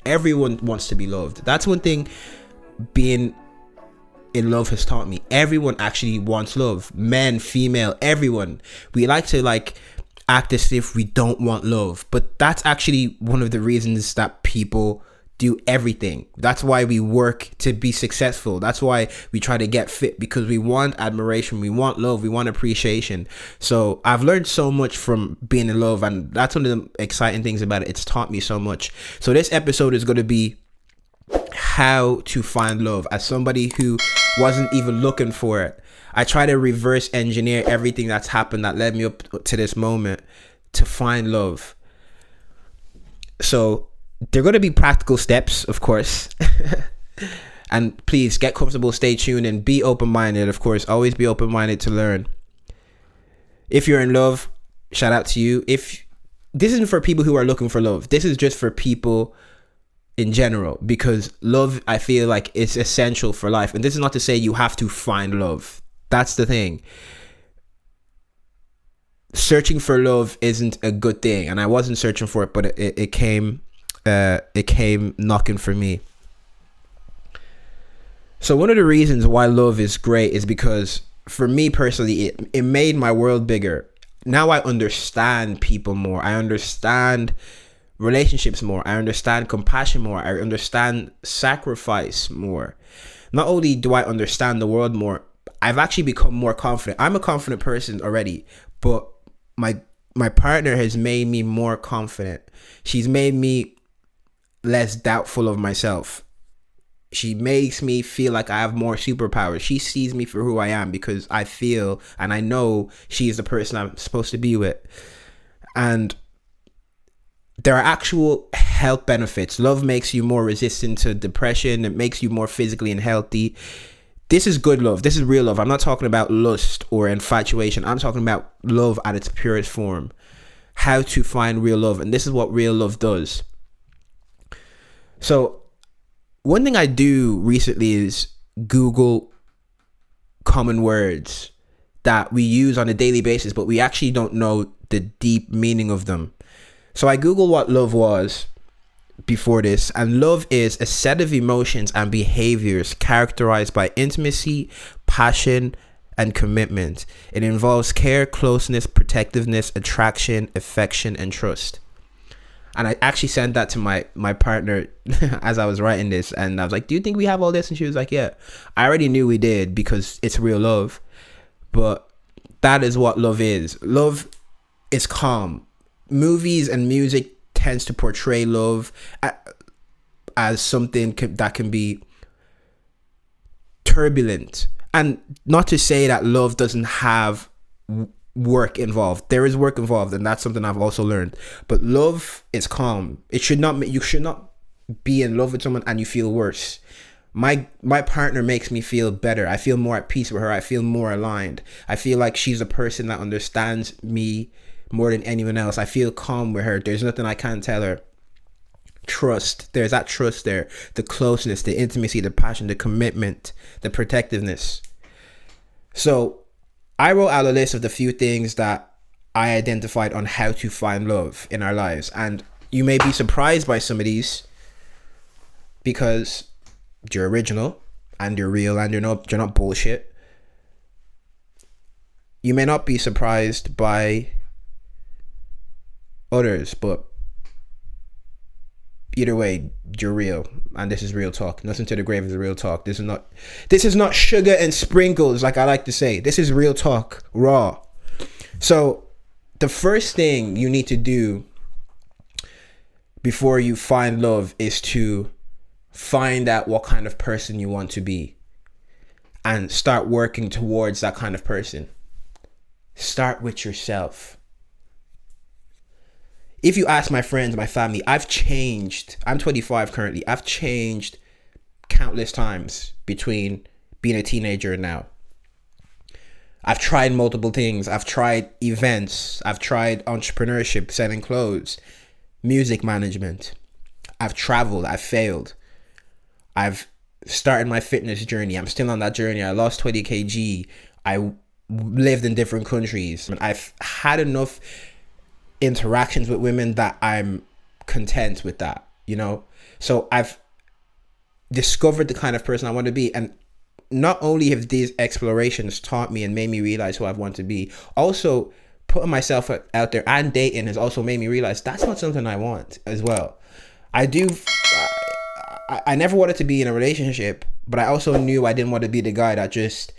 Everyone wants to be loved. That's one thing being in love has taught me. Everyone actually wants love. Men, female, everyone. We like to act as if we don't want love, but that's actually one of the reasons that people do everything. That's why we work to be successful. That's why we try to get fit, because we want admiration, we want love, we want appreciation. So I've learned so much from being in love, and that's one of the exciting things about it. It's taught me so much. So this episode is going to be how to find love. As somebody who wasn't even looking for it, I try to reverse engineer everything that's happened that led me up to this moment to find love. So they're going to be practical steps, of course. And please get comfortable, stay tuned, and be open-minded. Of course, always be open-minded to learn. If you're in love, shout out to you. If this isn't for people who are looking for love, this is just for people in general, because love, I feel like, is essential for life. And this is not to say you have to find love. That's the thing. Searching for love isn't a good thing, and I wasn't searching for it, but it came knocking for me. So one of the reasons why love is great is because, for me personally, it made my world bigger. Now I understand people more. I understand relationships more. I understand compassion more. I understand sacrifice more. Not only do I understand the world more, I've actually become more confident. I'm a confident person already, but my partner has made me more confident. She's made me less doubtful of myself. She makes me feel like I have more superpowers. She sees me for who I am, because I feel and I know she is the person I'm supposed to be with. And there are actual health benefits. Love makes you more resistant to depression. It makes you more physically and healthy. This is good love. This is real love. I'm not talking about lust or infatuation. I'm talking about love at its purest form. How to find real love. And this is what real love does. So one thing I do recently is Google common words that we use on a daily basis, but we actually don't know the deep meaning of them. So I Googled what love was before this, and love is a set of emotions and behaviors characterized by intimacy, passion, and commitment. It involves care, closeness, protectiveness, attraction, affection, and trust. And I actually sent that to my partner as I was writing this, and I was like, do you think we have all this? And she was like, yeah. I already knew we did, because it's real love. But that is what love is. Love is calm. Movies and music tends to portray love as something that can be turbulent. And not to say that love doesn't have work involved. There is work involved, and that's something I've also learned. But love is calm. You should not be in love with someone and you feel worse. My partner makes me feel better. I feel more at peace with her. I feel more aligned. I feel like she's a person that understands me more than anyone else. I feel calm with her. There's nothing I can't tell her. Trust. There's that trust there. The closeness, the intimacy, the passion, the commitment, the protectiveness. So I wrote out a list of the few things that I identified on how to find love in our lives. And you may be surprised by some of these, because you're original and you're real and you're not bullshit. You may not be surprised by others, but either way, you're real, and this is real talk. Nothing to the grave is real talk. This is not sugar and sprinkles, like I like to say. This is real talk, raw. So the first thing you need to do before you find love is to find out what kind of person you want to be and start working towards that kind of person. Start with yourself. If you ask my friends, my family, I've changed. I'm 25 currently. I've changed countless times between being a teenager and now. I've tried multiple things. I've tried events. I've tried entrepreneurship, selling clothes, music management. I've traveled. I've failed. I've started my fitness journey. I'm still on that journey. I lost 20 kg. I lived in different countries. I've had enough interactions with women that I'm content with that. you know? So I've discovered the kind of person I want to be. And not only have these explorations taught me and made me realize who I want to be, also putting myself out there and dating has also made me realize that's not something I want as well. I do. I never wanted to be in a relationship, but I also knew I didn't want to be the guy that just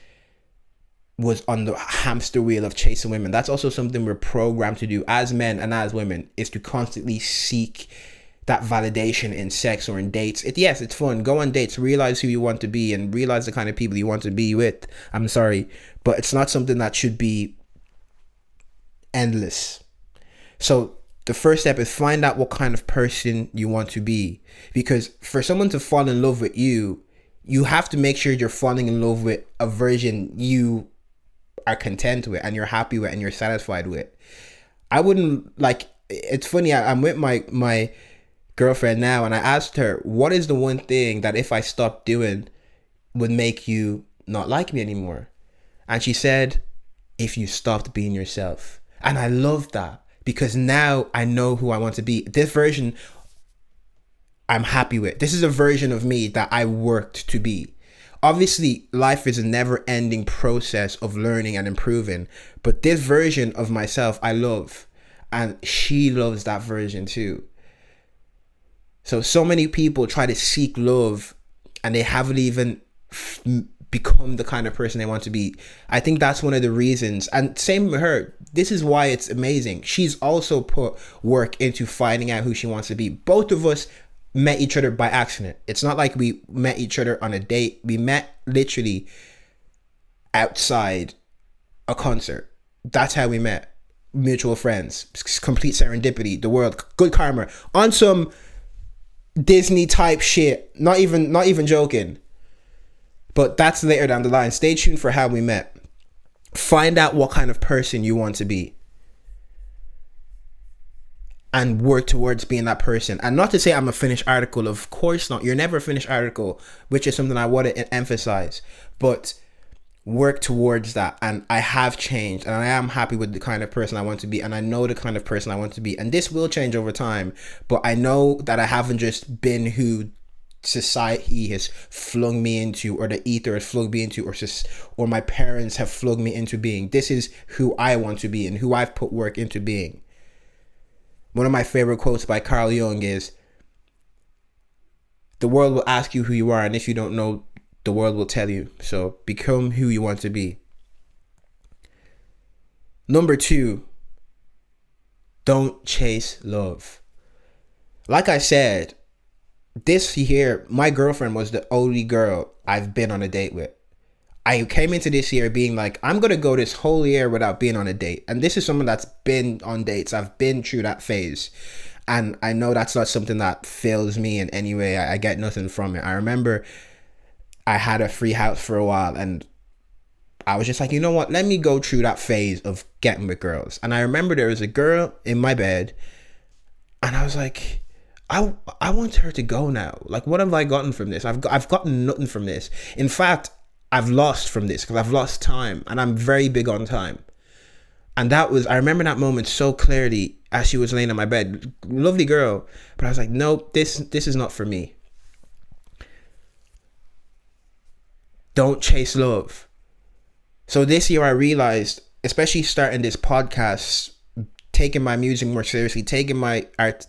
was on the hamster wheel of chasing women. That's also something we're programmed to do as men and as women, is to constantly seek that validation in sex or in dates. Yes, it's fun. Go on dates, realize who you want to be and realize the kind of people you want to be with. I'm sorry, but it's not something that should be endless. So the first step is find out what kind of person you want to be. Because for someone to fall in love with you, you have to make sure you're falling in love with a version you are content with and you're happy with and you're satisfied with. I wouldn't, like, it's funny, I'm with my girlfriend now, and I asked her, what is the one thing that if I stopped doing would make you not like me anymore? And she said, if you stopped being yourself. And I love that, because now I know who I want to be. This version I'm happy with. This is a version of me that I worked to be. Obviously, life is a never-ending process of learning and improving, but this version of myself I love, and she loves that version too. So many people try to seek love and they haven't even become the kind of person they want to be. I think that's one of the reasons. And same with her. This is why it's amazing. She's also put work into finding out who she wants to be. Both of us met each other by accident. It's not like we met each other on a date. We met literally outside a concert. That's how we met. Mutual friends. Complete serendipity. The world. Good karma. On some Disney type shit. Not even joking. But that's later down the line. Stay tuned for how we met. Find out what kind of person you want to be, and work towards being that person. And not to say I'm a finished article. Of course not. You're never a finished article, which is something I want to emphasize. But work towards that. And I have changed, and I am happy with the kind of person I want to be, and I know the kind of person I want to be. And this will change over time, but I know that I haven't just been who society has flung me into, or the ether has flung me into, or my parents have flung me into being. This is who I want to be and who I've put work into being. One of my favorite quotes by Carl Jung is, the world will ask you who you are, and if you don't know, the world will tell you. So become who you want to be. Number 2, don't chase love. Like I said, this year, my girlfriend was the only girl I've been on a date with. I came into this year being like, I'm going to go this whole year without being on a date. And this is someone that's been on dates. I've been through that phase. And I know that's not something that fills me in any way. I get nothing from it. I remember I had a free house for a while, and I was just like, you know what? Let me go through that phase of getting with girls. And I remember there was a girl in my bed, and I was like, I want her to go now. Like, what have I gotten from this? I've gotten nothing from this. In fact, I've lost from this, because I've lost time, and I'm very big on time. And I remember that moment so clearly as she was laying on my bed. Lovely girl. But I was like, nope, this is not for me. Don't chase love. So this year I realized, especially starting this podcast, taking my music more seriously, taking my art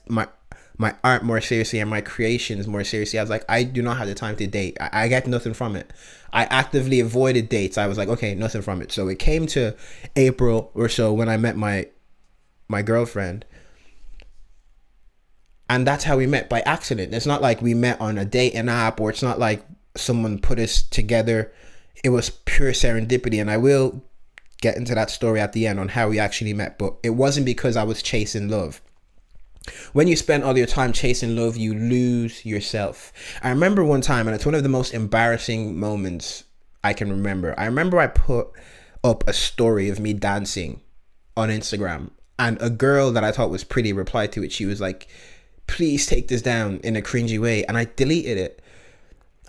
more seriously, and my creations more seriously. I was like, I do not have the time to date. I get nothing from it. I actively avoided dates. I was like, okay, nothing from it. So it came to April or so when I met my girlfriend. And that's how we met, by accident. It's not like we met on a dating app, or it's not like someone put us together. It was pure serendipity. And I will get into that story at the end on how we actually met. But it wasn't because I was chasing love. When you spend all your time chasing love, you lose yourself. I remember one time, and it's one of the most embarrassing moments I can remember. I remember I put up a story of me dancing on Instagram, and a girl that I thought was pretty replied to it. She was like, please take this down, in a cringy way. And I deleted it.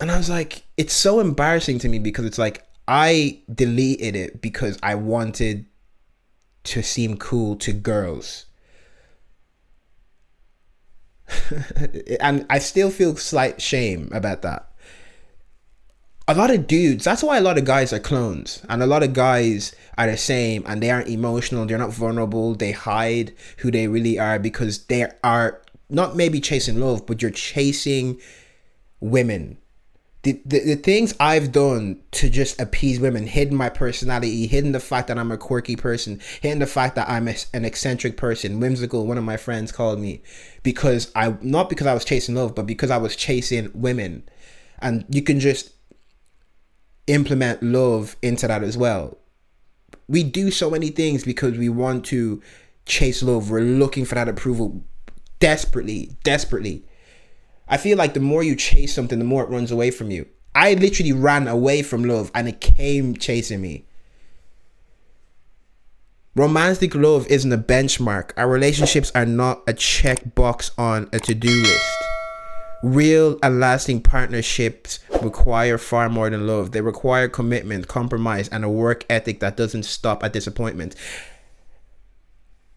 And I was like, it's so embarrassing to me, because it's like, I deleted it because I wanted to seem cool to girls. And I still feel slight shame about that. A lot of dudes, that's why a lot of guys are clones, and a lot of guys are the same, and they aren't emotional, they're not vulnerable, they hide who they really are because they are not maybe chasing love, but you're chasing women. The things I've done to just appease women, hidden my personality, hidden the fact that I'm a quirky person, hidden the fact that I'm an eccentric person, whimsical, one of my friends called me, because not because I was chasing love, but because I was chasing women. And you can just implement love into that as well. We do so many things because we want to chase love. We're looking for that approval desperately. I feel like the more you chase something, the more it runs away from you. I literally ran away from love and it came chasing me. Romantic love isn't a benchmark. Our relationships are not a checkbox on a to-do list. Real and lasting partnerships require far more than love. They require commitment, compromise, and a work ethic that doesn't stop at disappointment.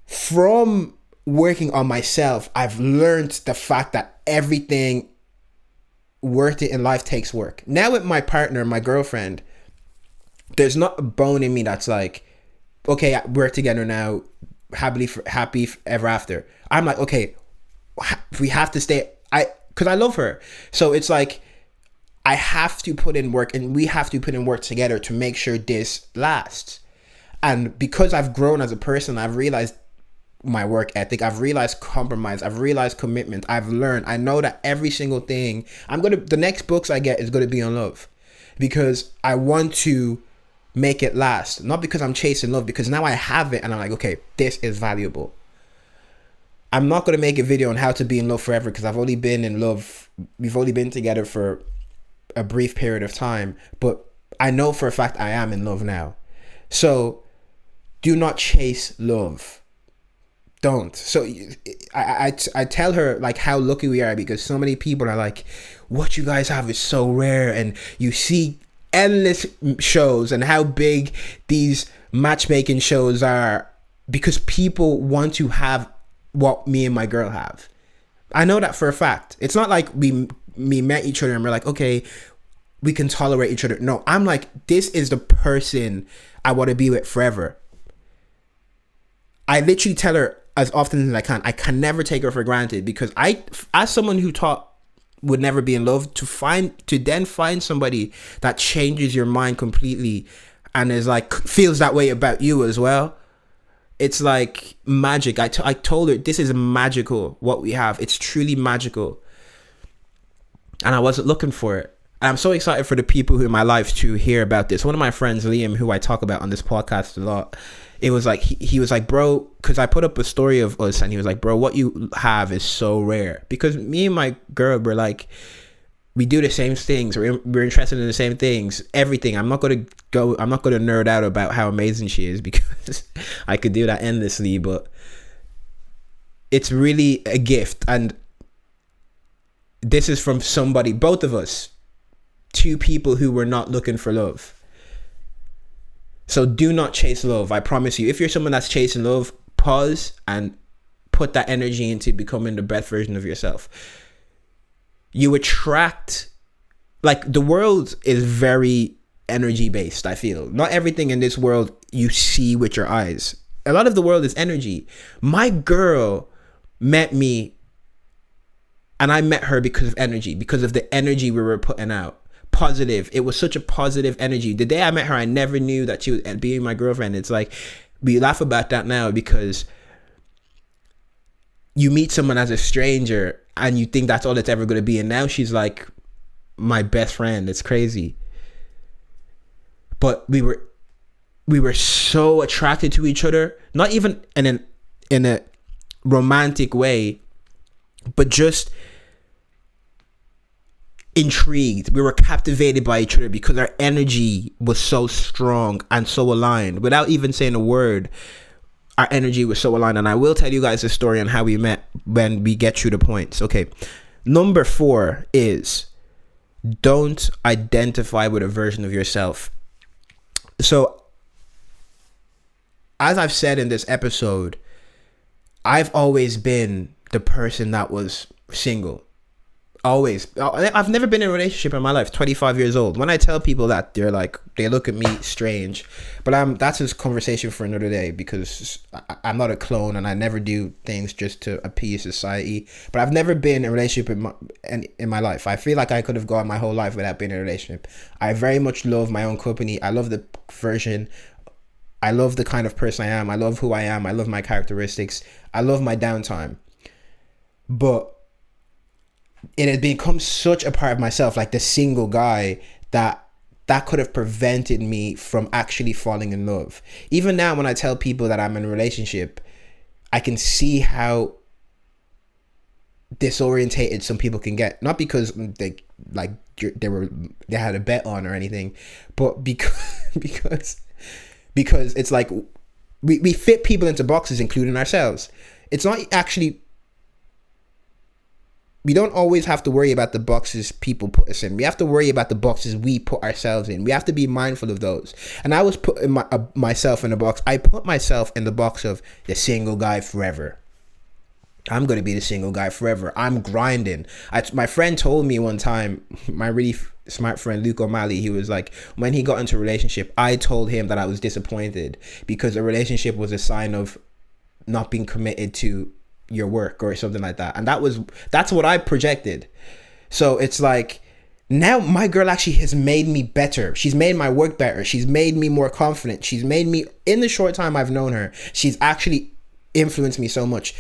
From working on myself, I've learned the fact that everything worth it in life takes work. Now with my partner, my girlfriend, there's not a bone in me that's like, okay, we're together now, happy ever after. I'm like, okay, we have to stay. Because I love her. So it's like, I have to put in work, and we have to put in work together to make sure this lasts. And because I've grown as a person, I've realized my work ethic, I've realized compromise, I've realized commitment, I've learned. I know that every single thing, the next books I get is going to be on love. Because I want to make it last. Not because I'm chasing love, because now I have it and I'm like, okay, this is valuable. I'm not going to make a video on how to be in love forever because I've only been in love, we've only been together for a brief period of time, but I know for a fact I am in love now. So do not chase love. Don't. So I tell her like how lucky we are, because so many people are like, what you guys have is so rare, and you see endless shows and how big these matchmaking shows are because people want to have what me and my girl have. I know that for a fact. It's not like we met each other and we're like, okay, we can tolerate each other. No, I'm like, this is the person I want to be with forever. I literally tell her as often as I can never take her for granted, because as someone who thought would never be in love, to then find somebody that changes your mind completely and is like, feels that way about you as well. It's like magic. I told her, this is magical, what we have. It's truly magical. And I wasn't looking for it. And I'm so excited for the people in my life to hear about this. One of my friends, Liam, who I talk about on this podcast a lot, it was like, he was like, bro, because I put up a story of us and he was like, bro, what you have is so rare. Because me and my girl were like, we do the same things. We're interested in the same things. Everything. I'm not gonna nerd out about how amazing she is, because I could do that endlessly. But it's really a gift, and this is from somebody, both of us, two people who were not looking for love. So do not chase love. I promise you. If you're someone that's chasing love, pause and put that energy into becoming the best version of yourself. You attract, like, the world is very energy based, I feel. Not everything in this world you see with your eyes. A lot of the world is energy. My girl met me, and I met her because of energy, because of the energy we were putting out. Positive. It was such a positive energy. The day I met her, I never knew that she was being my girlfriend. It's like, we laugh about that now, because you meet someone as a stranger and you think that's all it's ever going to be, and now she's like my best friend. It's crazy. But we were so attracted to each other, not even in a romantic way, but just intrigued. We were captivated by each other because our energy was so strong and so aligned. Without even saying a word, our energy was so aligned. And I will tell you guys a story on how we met when we get through the points. Okay. Number 4 is, don't identify with a version of yourself. So, as I've said in this episode, I've always been the person that was single. Always. I've never been in a relationship in my life. 25 years old. When I tell people that, they're like, they look at me strange. But that's a conversation for another day, because I'm not a clone and I never do things just to appease society. But I've never been in a relationship in my life. I feel like I could have gone my whole life without being in a relationship. I very much love my own company. I love the version. I love the kind of person I am. I love who I am. I love my characteristics. I love my downtime. But it had become such a part of myself, like the single guy, that could have prevented me from actually falling in love. Even now, when I tell people that I'm in a relationship, I can see how disorientated some people can get. Not because they had a bet on or anything, but because it's like we fit people into boxes, including ourselves. It's not actually. We don't always have to worry about the boxes people put us in. We have to worry about the boxes we put ourselves in. We have to be mindful of those. And I was putting myself in a box. I put myself in the box of the single guy forever. I'm going to be the single guy forever. I'm grinding. My friend told me one time, my really smart friend Luke O'Malley, he was like, when he got into a relationship, I told him that I was disappointed because a relationship was a sign of not being committed to your work or something like that. And that's what I projected. So it's like, now my girl actually has made me better. She's made my work better. She's made me more confident. She's made me, in the short time I've known her, she's actually influenced me so much.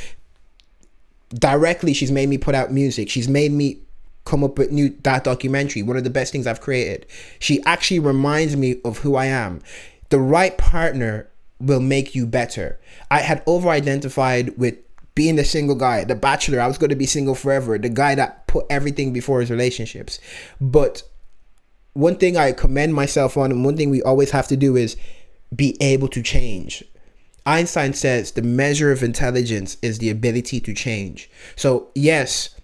Directly, she's made me put out music. She's made me come up with that documentary, one of the best things I've created. She actually reminds me of who I am. The right partner will make you better. I had over-identified with being the single guy, the bachelor. I was going to be single forever, the guy that put everything before his relationships. But one thing I commend myself on, and one thing we always have to do, is be able to change. Einstein says the measure of intelligence is the ability to change. So yes,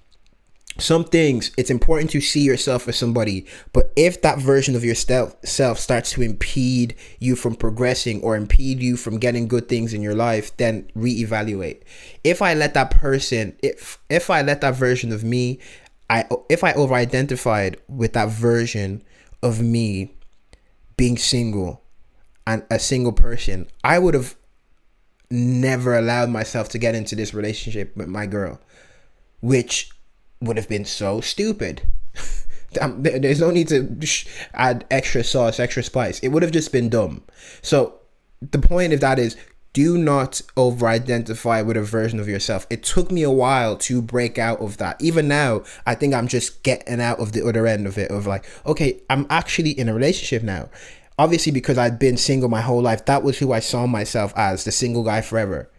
some things, it's important to see yourself as somebody, but if that version of yourself starts to impede you from progressing or impede you from getting good things in your life, then reevaluate. If I let that person, if I let that version of me, if I over-identified with that version of me being single and a single person, I would have never allowed myself to get into this relationship with my girl, which would have been so stupid. There's no need to add extra sauce, extra spice. It would have just been dumb. So the point of that is, do not over-identify with a version of yourself. It took me a while to break out of that. Even now, I think I'm just getting out of the other end of it, of like, okay, I'm actually in a relationship now. Obviously, because I'd been single my whole life, that was who I saw myself as, the single guy forever.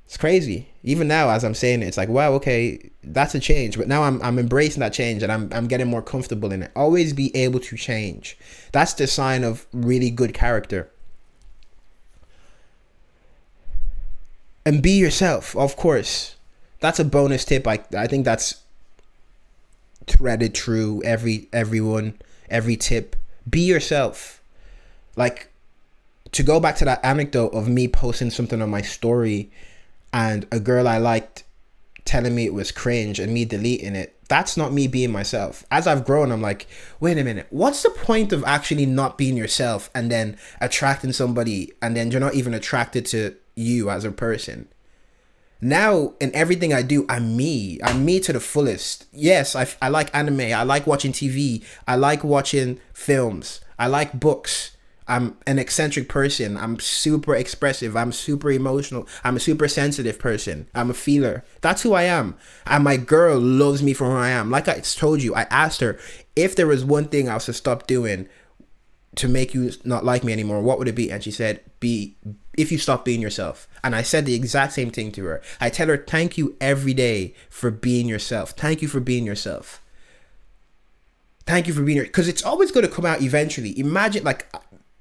It's crazy. Even now, as I'm saying it, it's like, wow, okay, that's a change. But now I'm embracing that change, and I'm getting more comfortable in it. Always be able to change. That's the sign of really good character. And be yourself, of course. That's a bonus tip. I think that's threaded through every tip. Be yourself. Like, to go back to that anecdote of me posting something on my story and a girl I liked telling me it was cringe and me deleting it, that's not me being myself. As I've grown, I'm like, wait a minute, what's the point of actually not being yourself and then attracting somebody and then you're not even attracted to you as a person? Now, in everything I do, I'm me to the fullest. Yes, I like anime, I like watching TV, I like watching films, I like books. I'm an eccentric person. I'm super expressive. I'm super emotional. I'm a super sensitive person. I'm a feeler. That's who I am. And my girl loves me for who I am. Like I told you, I asked her, if there was one thing I was to stop doing to make you not like me anymore, what would it be? And she said, if you stop being yourself. And I said the exact same thing to her. I tell her, thank you every day for being yourself. Thank you for being yourself. Thank you for being because it's always going to come out eventually. Imagine, like,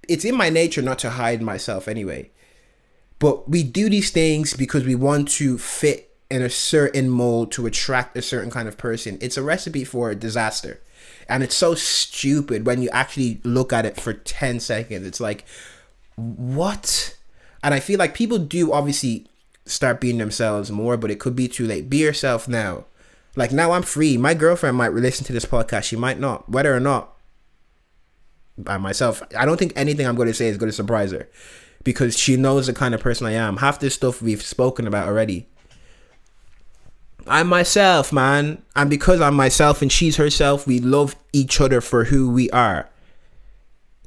it's in my nature not to hide myself anyway. But we do these things because we want to fit in a certain mold to attract a certain kind of person. It's a recipe for disaster. And it's so stupid when you actually look at it for 10 seconds. It's like, what? And I feel like people do obviously start being themselves more, but it could be too late. Be yourself now. Like, now I'm free. My girlfriend might listen to this podcast. She might not. Whether or not, by myself, I don't think anything I'm going to say is going to surprise her, because she knows the kind of person I am. Half this stuff we've spoken about already. I'm myself, man. And because I'm myself and she's herself, we love each other for who we are.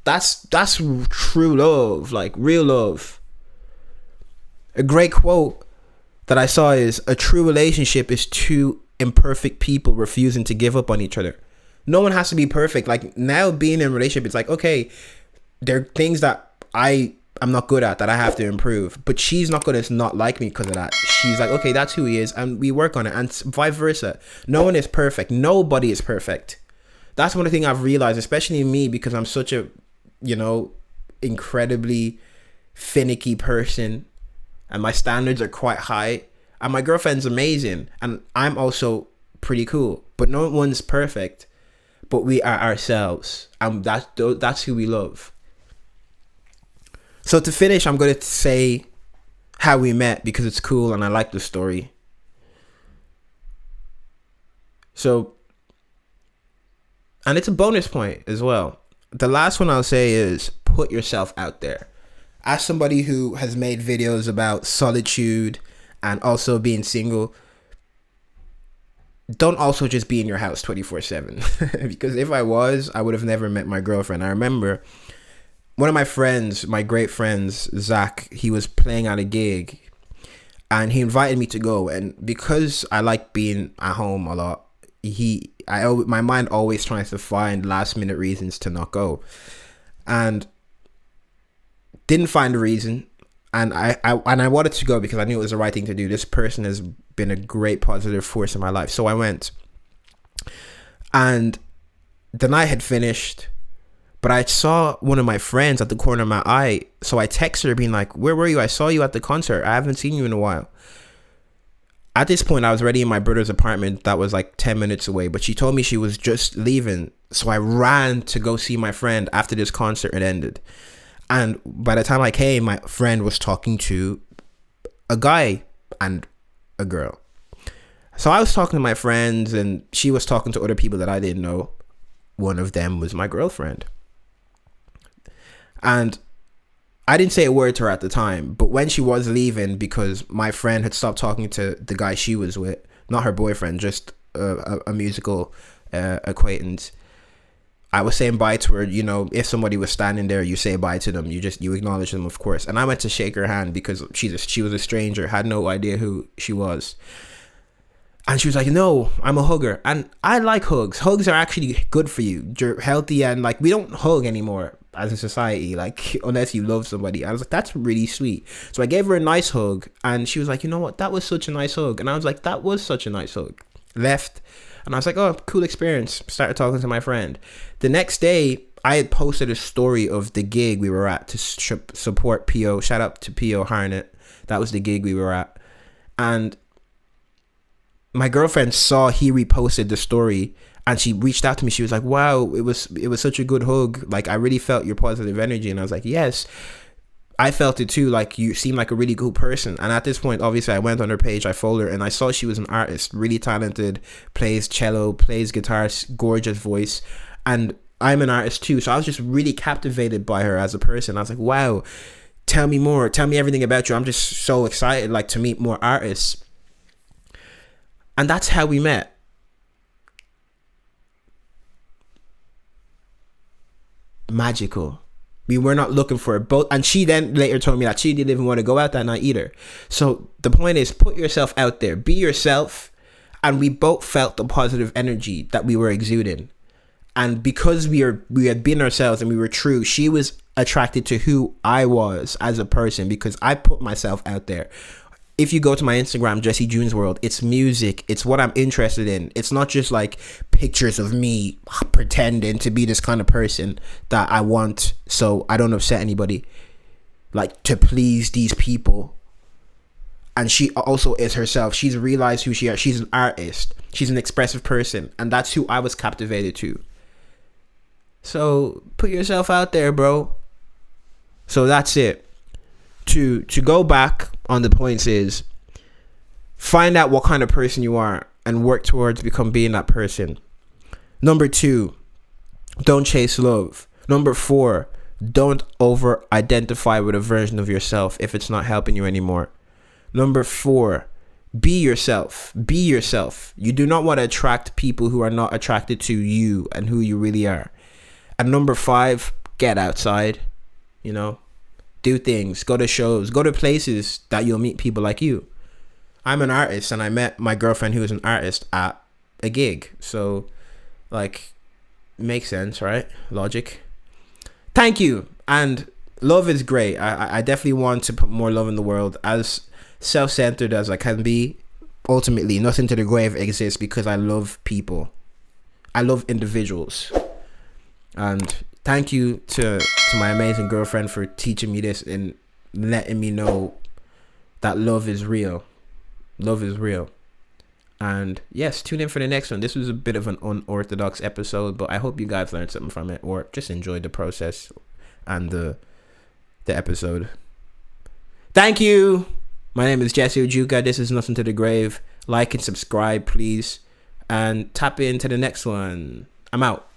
That's true love, like real love. A great quote that I saw is, a true relationship is two imperfect people refusing to give up on each other. No one has to be perfect. Like, now being in a relationship, it's like, okay, there are things that I'm not good at that I have to improve, but she's not going to not like me because of that. She's like, okay, that's who he is, and we work on it, and vice versa. No one is perfect. Nobody is perfect. That's one thing I've realized, especially me, because I'm such a, incredibly finicky person, and my standards are quite high, and my girlfriend's amazing, and I'm also pretty cool, but no one's perfect, but we are ourselves, and that's who we love. So to finish, I'm going to say how we met, because it's cool and I like the story. So, and it's a bonus point as well. The last one I'll say is, put yourself out there. As somebody who has made videos about solitude and also being single, don't also just be in your house 24/7. Because if I was, I would have never met my girlfriend. I remember one of my friends, my great friends, Zach, he was playing at a gig and he invited me to go. And because I like being at home a lot, my mind always tries to find last minute reasons to not go, and didn't find a reason. And I wanted to go because I knew it was the right thing to do. This person has been a great positive force in my life. So I went, and the night had finished, but I saw one of my friends at the corner of my eye. So I texted her being like, where were you? I saw you at the concert. I haven't seen you in a while. At this point, I was already in my brother's apartment that was like 10 minutes away, but she told me she was just leaving. So I ran to go see my friend after this concert had ended. And by the time I came, my friend was talking to a guy and a girl. So I was talking to my friends and she was talking to other people that I didn't know. One of them was my girlfriend. And I didn't say a word to her at the time, but when she was leaving, because my friend had stopped talking to the guy she was with, not her boyfriend, just a musical acquaintance, I was saying bye to her. If somebody was standing there, you say bye to them. You acknowledge them, of course. And I went to shake her hand because she was a stranger, had no idea who she was. And she was like, no, I'm a hugger. And I like hugs. Hugs are actually good for you. You're healthy, and like, we don't hug anymore as a society, like, unless you love somebody. I was like, that's really sweet. So I gave her a nice hug, and she was like, you know what? That was such a nice hug. And I was like, that was such a nice hug. Left. And I was like, oh, cool experience. Started talking to my friend. The next day, I had posted a story of the gig we were at to support P.O. Shout out to P.O. Harnett. That was the gig we were at. And my girlfriend saw he reposted the story, and she reached out to me. She was like, wow, it was such a good hug. Like, I really felt your positive energy. And I was like, yes, I felt it too. Like, you seem like a really cool person. And at this point, obviously, I went on her page, I followed her, and I saw she was an artist, really talented, plays cello, plays guitar, gorgeous voice. And I'm an artist too. So I was just really captivated by her as a person. I was like, wow, tell me more. Tell me everything about you. I'm just so excited, like, to meet more artists. And that's how we met. Magical. We were not looking for it. Both, and she then later told me that she didn't even want to go out that night either. So the point is, put yourself out there, be yourself. And we both felt the positive energy that we were exuding. And because we had been ourselves and we were true, she was attracted to who I was as a person, because I put myself out there. If you go to my Instagram, Jesse June's World, it's music. It's what I'm interested in. It's not just like pictures of me pretending to be this kind of person that I want so I don't upset anybody, like, to please these people. And she also is herself. She's realized who she is. She's an artist. She's an expressive person. And that's who I was captivated to. So put yourself out there, bro. So that's it. to go back on the points is, find out what kind of person you are and work towards being that person. Number 2, don't chase love. Number 4, don't over identify with a version of yourself if it's not helping you anymore. Number 4, be yourself. Be yourself. You do not want to attract people who are not attracted to you and who you really are. And number 5, get outside. You know, do things, go to shows, go to places that you'll meet people like you. I'm an artist, and I met my girlfriend who is an artist at a gig. So, like, makes sense, right? Logic. Thank you. And love is great. I definitely want to put more love in the world. As self-centered as I can be, ultimately, Nothing to the Grave exists because I love people. I love individuals. And thank you to my amazing girlfriend for teaching me this and letting me know that love is real. Love is real. And yes, tune in for the next one. This was a bit of an unorthodox episode, but I hope you guys learned something from it or just enjoyed the process and the episode. Thank you. My name is Jesse Ojuka. This is Nothing to the Grave. Like and subscribe, please. And tap into the next one. I'm out.